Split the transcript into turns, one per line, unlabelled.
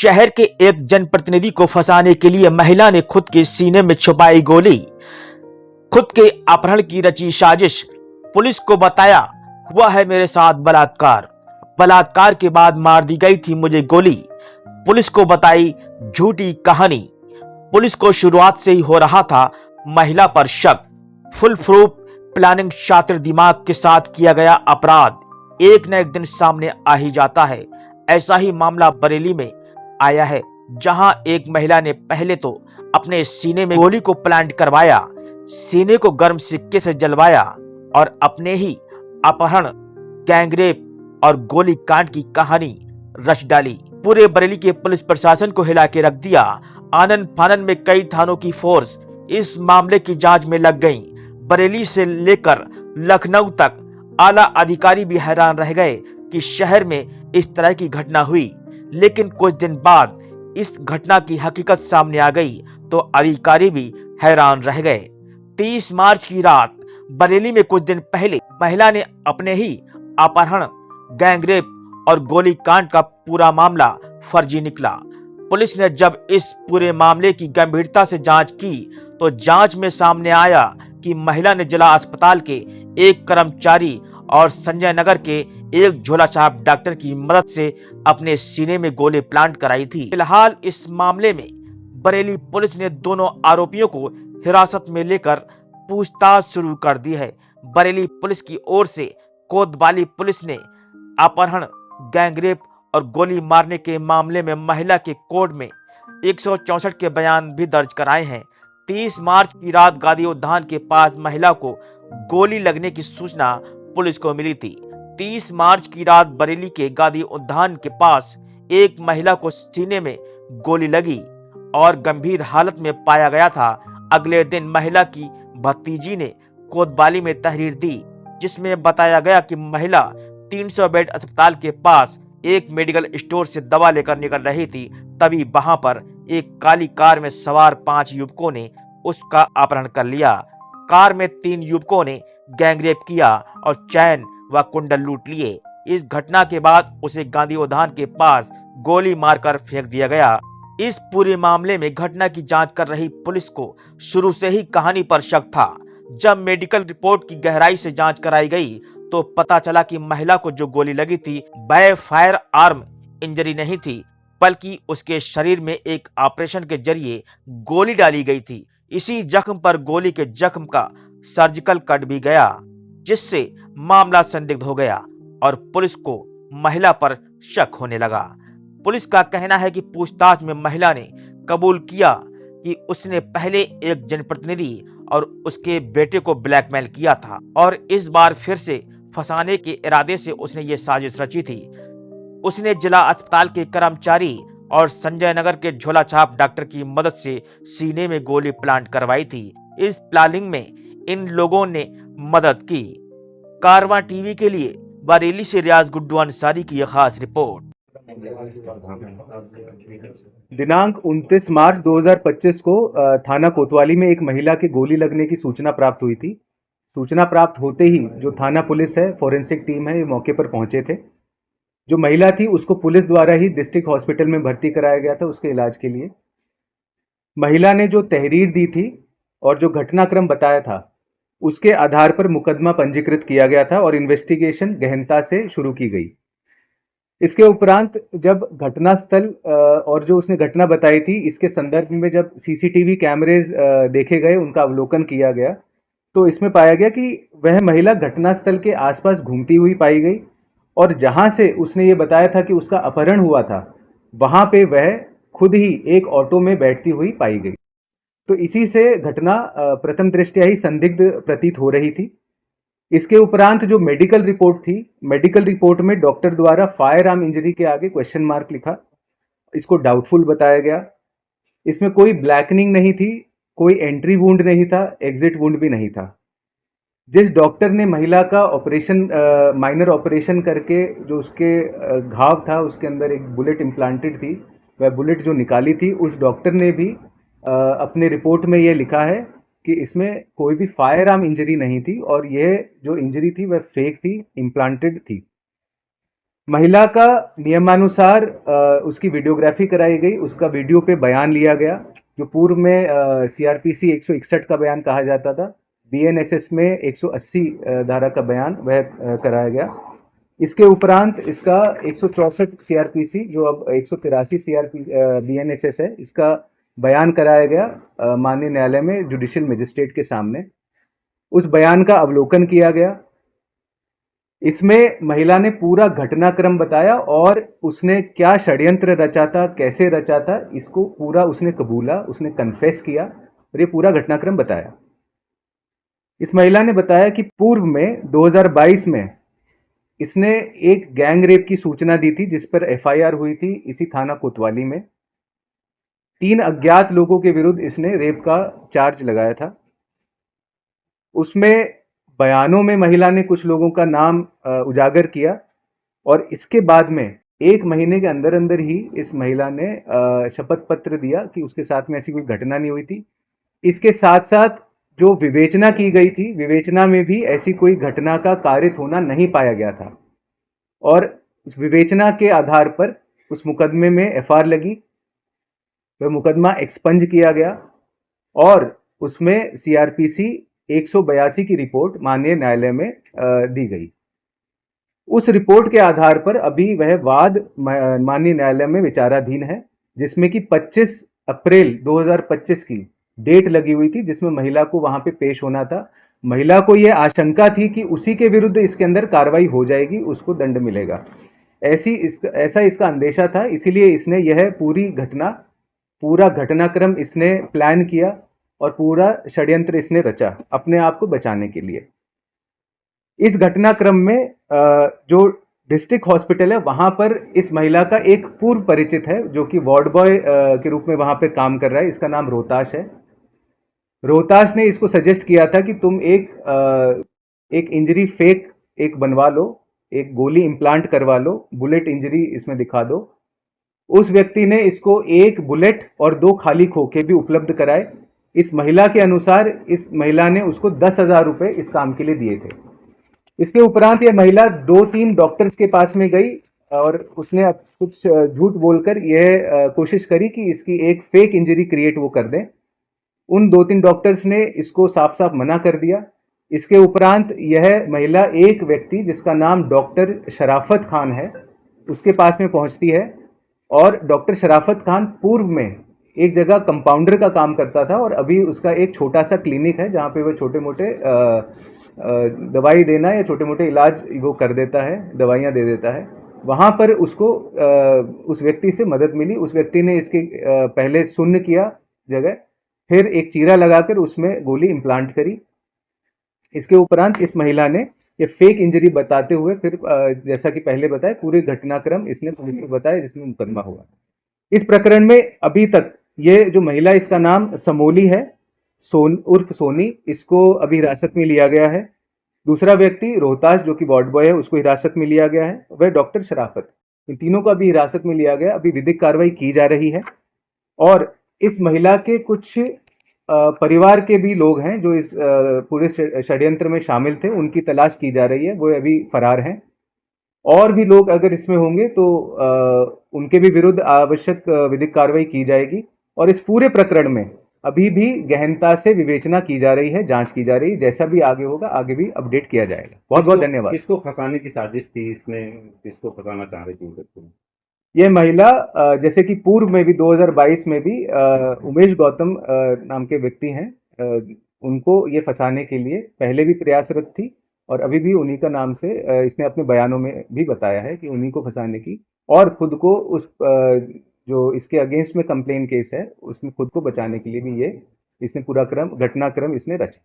शहर के एक जनप्रतिनिधि को फंसाने के लिए महिला ने खुद के सीने में छुपाई गोली। खुद के अपहरण की रची साजिश। पुलिस को बताया हुआ है मेरे साथ बलात्कार। बलात्कार के बाद मार दी गई थी मुझे गोली। पुलिस को बताई झूठी कहानी। पुलिस को शुरुआत से ही हो रहा था महिला पर शक। फुल प्रूफ प्लानिंग, शातिर दिमाग के साथ किया गया अपराध एक न एक दिन सामने आ ही जाता है। ऐसा ही मामला बरेली में आया है, जहां एक महिला ने पहले तो अपने सीने में गोली को प्लांट करवाया, सीने को गर्म सिक्के से जलवाया और अपने ही अपहरण, गैंगरेप और गोली कांड की कहानी रच डाली। पूरे बरेली के पुलिस प्रशासन को हिला के रख दिया। आनन फानन में कई थानों की फोर्स इस मामले की जांच में लग गई। बरेली से लेकर लखनऊ तक आला अधिकारी भी हैरान रह गए कि शहर में इस तरह की घटना हुई। लेकिन कुछ दिन बाद इस घटना की हकीकत सामने आ गई तो अधिकारी भी हैरान रह गए। 30 मार्च की रात बरेली में कुछ दिन पहले महिला ने अपने ही अपहरण, गैंगरेप और गोली कांड का पूरा मामला फर्जी निकला। पुलिस ने जब इस पूरे मामले की गंभीरता से जांच की तो जांच में सामने आया कि महिला ने जिला अस्पताल के एक कर्मचारी और संजय नगर के एक झोला छाप डॉक्टर की मदद से अपने सीने में गोली प्लांट कराई थी। फिलहाल इस मामले में बरेली पुलिस ने दोनों आरोपियों को हिरासत में लेकर पूछताछ शुरू कर दी है। बरेली पुलिस की ओर से कोतवाली पुलिस ने अपहरण, गैंगरेप और गोली मारने के मामले में महिला के कोर्ट में 164 के बयान भी दर्ज कराए हैं। 30 मार्च की रात गादी उद्यान के पास महिला को गोली लगने की सूचना पुलिस को मिली थी। 30 मार्च की रात बरेली के गादी उद्यान के पास एक महिला को सीने में गोली लगी और गंभीर हालत में पाया गया था। अगले दिन महिला की भतीजी ने कोतवाली में तहरीर दी, जिसमें बताया गया कि महिला 300 बेड अस्पताल के पास एक मेडिकल स्टोर से दवा लेकर निकल रही थी। तभी वहां पर एक काली कार में सवार 5 युवकों ने उसका अपहरण कर लिया। कार में 3 युवकों ने गैंगरेप किया और चैन व कुंडल लूट लिए। इस घटना के बाद उसे गांधी उद्यान के पास गोली मारकर फेंक दिया गया। इस पूरे मामले में घटना की जांच कर रही पुलिस को शुरू से ही कहानी पर शक था। जब मेडिकल रिपोर्ट की गहराई से जांच कराई गई तो पता चला कि महिला को जो गोली लगी थी वह फायर आर्म इंजरी नहीं थी, बल्कि उसके शरीर में एक ऑपरेशन के जरिए गोली डाली गई थी। इसी जख्म पर गोली के जख्म का सर्जिकल कट भी गया, जिससे मामला संदिग्ध हो गया और पुलिस को महिला पर शक होने लगा। पुलिस का कहना है कि पूछताछ में महिला ने कबूल किया कि उसने पहले एक जनप्रतिनिधि और उसके बेटे को ब्लैकमेल किया था और इस बार फिर से फंसाने के इरादे से उसने ये साजिश रची थी। उसने जिला अस्पताल के कर्मचारी और संजय नगर के झोला छाप डॉक्टर की मदद से सीने में गोली प्लांट करवाई थी। इस प्लानिंग में इन लोगों ने मदद की। कारवां टीवी के लिए बरेली से रियाज गुड्डू अंसारी की यह खास रिपोर्ट।
दिनांक 29 मार्च 2025 को थाना कोतवाली में एक महिला के गोली लगने की सूचना प्राप्त हुई थी। सूचना प्राप्त होते ही जो थाना पुलिस है, फोरेंसिक टीम है, ये मौके पर पहुंचे थे। जो महिला थी उसको पुलिस द्वारा ही डिस्ट्रिक्ट हॉस्पिटल में भर्ती कराया गया था उसके इलाज के लिए। महिला ने जो तहरीर दी थी और जो घटनाक्रम बताया था उसके आधार पर मुकदमा पंजीकृत किया गया था और इन्वेस्टिगेशन गहनता से शुरू की गई। इसके उपरांत जब घटनास्थल और जो उसने घटना बताई थी इसके संदर्भ में जब सीसीटीवी कैमरेज देखे गए, उनका अवलोकन किया गया, तो इसमें पाया गया कि वह महिला घटनास्थल के आसपास घूमती हुई पाई गई और जहां से उसने ये बताया था कि उसका अपहरण हुआ था वहां पे वह खुद ही एक ऑटो में बैठती हुई पाई गई। तो इसी से घटना प्रथम दृष्टया ही संदिग्ध प्रतीत हो रही थी। इसके उपरांत जो मेडिकल रिपोर्ट थी, मेडिकल रिपोर्ट में डॉक्टर द्वारा फायर आर्म इंजरी के आगे क्वेश्चन मार्क लिखा, इसको डाउटफुल बताया गया। इसमें कोई ब्लैकनिंग नहीं थी, कोई एंट्री वुंड नहीं था, एग्जिट वुंड भी नहीं था। जिस डॉक्टर ने महिला का ऑपरेशन, माइनर ऑपरेशन करके जो उसके घाव था उसके अंदर एक बुलेट इम्प्लांटेड थी, वह बुलेट जो निकाली थी उस डॉक्टर ने भी अपने रिपोर्ट में यह लिखा है कि इसमें कोई भी फायर आर्म इंजरी नहीं थी और यह जो इंजरी थी वह फेक थी, इम्प्लांटेड थी। महिला का नियमानुसार उसकी वीडियोग्राफी कराई गई, उसका वीडियो पे बयान लिया गया, जो पूर्व में सीआरपीसी 161 का बयान कहा जाता था, बीएनएसएस में 180 धारा का बयान वह कराया गया। इसके उपरांत इसका 164 सीआरपीसी जो अब 183 सीआरपी बीएनएसएस है, इसका बयान कराया गया माननीय न्यायालय में जुडिशियल मजिस्ट्रेट के सामने। उस बयान का अवलोकन किया गया। इसमें महिला ने पूरा घटनाक्रम बताया और उसने क्या षड्यंत्र रचा था, कैसे रचा था, इसको पूरा उसने कबूला, उसने कन्फेस किया और ये पूरा घटनाक्रम बताया। इस महिला ने बताया कि पूर्व में 2022 में इसने एक गैंग रेप की सूचना दी थी जिस पर एफआईआर हुई थी इसी थाना कोतवाली में। 3 अज्ञात लोगों के विरुद्ध इसने रेप का चार्ज लगाया था। उसमें बयानों में महिला ने कुछ लोगों का नाम उजागर किया और इसके बाद में 1 महीने के अंदर अंदर ही इस महिला ने शपथ पत्र दिया कि उसके साथ में ऐसी कोई घटना नहीं हुई थी। इसके साथ साथ जो विवेचना की गई थी, विवेचना में भी ऐसी कोई घटना का कारित होना नहीं पाया गया था और उस विवेचना के आधार पर उस मुकदमे में एफआईआर लगी, वह मुकदमा एक्सपंज किया गया और उसमें सीआरपीसी 182 की रिपोर्ट माननीय न्यायालय में दी गई। उस रिपोर्ट के आधार पर अभी वह वाद माननीय न्यायालय में विचाराधीन है, जिसमें कि 25 अप्रैल 2025 की डेट लगी हुई थी, जिसमें महिला को वहां पे पेश होना था। महिला को यह आशंका थी कि उसी के विरुद्ध इसके अंदर कार्रवाई हो जाएगी, उसको दंड मिलेगा, ऐसा इसका अंदेशा था। इसीलिए इसने यह पूरा घटनाक्रम इसने प्लान किया और पूरा षड्यंत्र इसने रचा अपने आप को बचाने के लिए। इस घटनाक्रम में जो डिस्ट्रिक्ट हॉस्पिटल है वहां पर इस महिला का एक पूर्व परिचित है जो कि वार्ड बॉय के रूप में वहां पे काम कर रहा है। इसका नाम रोहताश है। रोहताश ने इसको सजेस्ट किया था कि तुम एक इंजरी फेक एक बनवा लो, एक गोली इम्प्लांट करवा लो, बुलेट इंजरी इसमें दिखा दो। उस व्यक्ति ने इसको 1 बुलेट और 2 खाली खोखे भी उपलब्ध कराए। इस महिला के अनुसार इस महिला ने उसको 10,000 रुपए इस काम के लिए दिए थे। इसके उपरांत यह महिला 2-3 डॉक्टर्स के पास में गई और उसने कुछ झूठ बोलकर यह कोशिश करी कि इसकी एक फेक इंजरी क्रिएट वो कर दें। उन 2-3 डॉक्टर्स ने इसको साफ साफ मना कर दिया। इसके उपरांत यह महिला एक व्यक्ति जिसका नाम डॉक्टर शराफत खान है उसके पास में पहुंचती है और डॉक्टर शराफत खान पूर्व में एक जगह कंपाउंडर का काम करता था और अभी उसका एक छोटा सा क्लिनिक है जहाँ पे वह छोटे मोटे दवाई देना या छोटे मोटे इलाज वो कर देता है, दवाइयाँ दे देता है। वहाँ पर उसको उस व्यक्ति से मदद मिली। उस व्यक्ति ने इसके पहले शून्य किया जगह, फिर एक चीरा लगाकर उसमें गोली इम्प्लांट करी। इसके उपरांत इस महिला ने ये फेक इंजरी बताते हुए फिर जैसा कि पहले बताया पूरे घटनाक्रम इसने पुलिस को बताया जिसमें मुकदमा हुआ। इस प्रकरण में अभी तक ये जो महिला, इसका नाम समोली है, उर्फ सोनी, इसको अभी हिरासत में लिया गया है। दूसरा व्यक्ति रोहताश जो कि वार्ड बॉय है उसको हिरासत में लिया गया है। वह डॉक्टर शराफत, इन तीनों को अभी हिरासत में लिया गया। अभी विधिक कार्रवाई की जा रही है और इस महिला के कुछ परिवार के भी लोग हैं जो इस पूरे षड्यंत्र में शामिल थे, उनकी तलाश की जा रही है, वो अभी फरार हैं। और भी लोग अगर इसमें होंगे तो उनके भी विरुद्ध आवश्यक विधिक कार्रवाई की जाएगी और इस पूरे प्रकरण में अभी भी गहनता से विवेचना की जा रही है, जांच की जा रही है। जैसा भी आगे होगा आगे भी अपडेट किया जाएगा। बहुत बहुत धन्यवाद।
किसको फंसाने की साजिश थी, इसने किसको फंसाना चाह रही थी?
ये महिला जैसे कि पूर्व में भी 2022 में भी उमेश गौतम नाम के व्यक्ति हैं, उनको ये फंसाने के लिए पहले भी प्रयासरत थी और अभी भी उन्हीं का नाम से इसने अपने बयानों में भी बताया है कि उन्हीं को फंसाने की और खुद को उस जो इसके अगेंस्ट में कंप्लेन केस है उसमें खुद को बचाने के लिए भी ये इसने पूरा घटनाक्रम इसने रचा।